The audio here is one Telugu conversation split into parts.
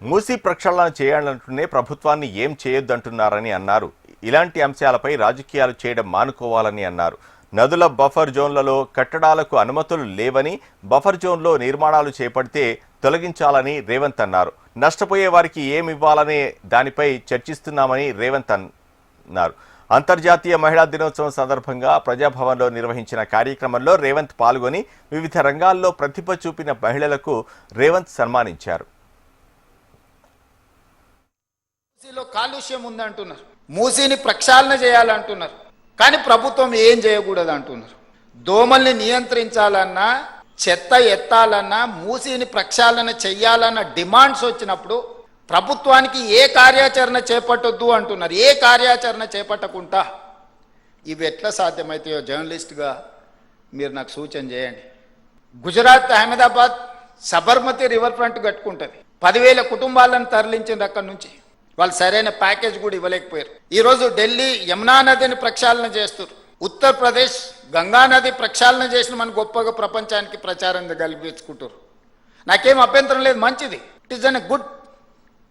మూసీ ప్రక్షాళన చేయాలంటూనే ప్రభుత్వాన్ని ఏం చేయొద్దంటున్నారని అన్నారు. ఇలాంటి అంశాలపై రాజకీయాలు చేయడం మానుకోవాలని అన్నారు. నదుల బఫర్ జోన్లలో కట్టడాలకు అనుమతులు లేవని, బఫర్ జోన్లో నిర్మాణాలు చేపడితే తొలగించాలని రేవంత్ అన్నారు. నష్టపోయే వారికి ఏమి ఇవ్వాలనే దానిపై చర్చిస్తున్నామని రేవంత్ అన్నారు. అంతర్జాతీయ మహిళా దినోత్సవం సందర్భంగా ప్రజాభవన్లో నిర్వహించిన కార్యక్రమంలో రేవంత్ పాల్గొని వివిధ రంగాల్లో ప్రతిభ చూపిన మహిళలకు రేవంత్ సన్మానించారు. మూసీలో కాలుష్యం ఉందంటున్నారు, మూసీని ప్రక్షాళన చేయాలంటున్నారు, కానీ ప్రభుత్వం ఏం చేయకూడదు అంటున్నారు. దోమల్ని నియంత్రించాలన్నా, చెత్త ఎత్తాలన్నా, మూసీని ప్రక్షాళన చెయ్యాలన్న డిమాండ్స్ వచ్చినప్పుడు ప్రభుత్వానికి ఏ కార్యాచరణ చేపట్టొద్దు అంటున్నారు. ఏ కార్యాచరణ చేపట్టకుండా ఇవి ఎట్లా సాధ్యమవుతాయో జర్నలిస్ట్గా మీరు నాకు సూచన చేయండి. గుజరాత్ అహ్మదాబాద్ సబర్మతి రివర్ ఫ్రంట్ కట్టుకుంటుంది. 10,000 కుటుంబాలను తరలించింది అక్కడి నుంచి. వాళ్ళు సరైన ప్యాకేజ్ కూడా ఇవ్వలేకపోయారు. ఈరోజు ఢిల్లీ యమునా నదిని ప్రక్షాళన చేస్తారు. ఉత్తరప్రదేశ్ గంగా నది ప్రక్షాళన చేసిన మన గొప్పగా ప్రపంచానికి ప్రచారం కల్పించుకుంటారు. నాకేం అభ్యంతరం లేదు, మంచిది. It is an good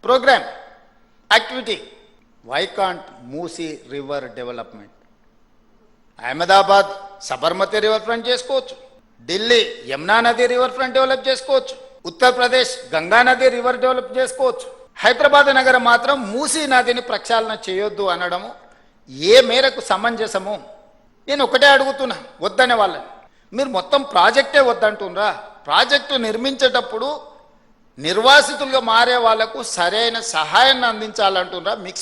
program activity. Why can't Musi river development? Ahmedabad Sabarmati river front చేసుకోవచ్చు, ఢిల్లీ యమునా నది రివర్ ఫ్రంట్ డెవలప్ చేసుకోవచ్చు, ఉత్తరప్రదేశ్ గంగా నది రివర్ డెవలప్ చేసుకోవచ్చు. హైదరాబాద్ నగరం మాత్రం మూసీ నదిని ప్రక్షాళన చేయొద్దు అనడము ఏ మేరకు సమంజసము? నేను ఒకటే అడుగుతున్నా, వద్దనే వాళ్ళని. మీరు మొత్తం ప్రాజెక్టే వద్దంటున్నారా? ప్రాజెక్టు నిర్మించేటప్పుడు నిర్వాసితులుగా మారే వాళ్లకు సరైన సహాయాన్ని అందించాలంటున్నారా? మీకు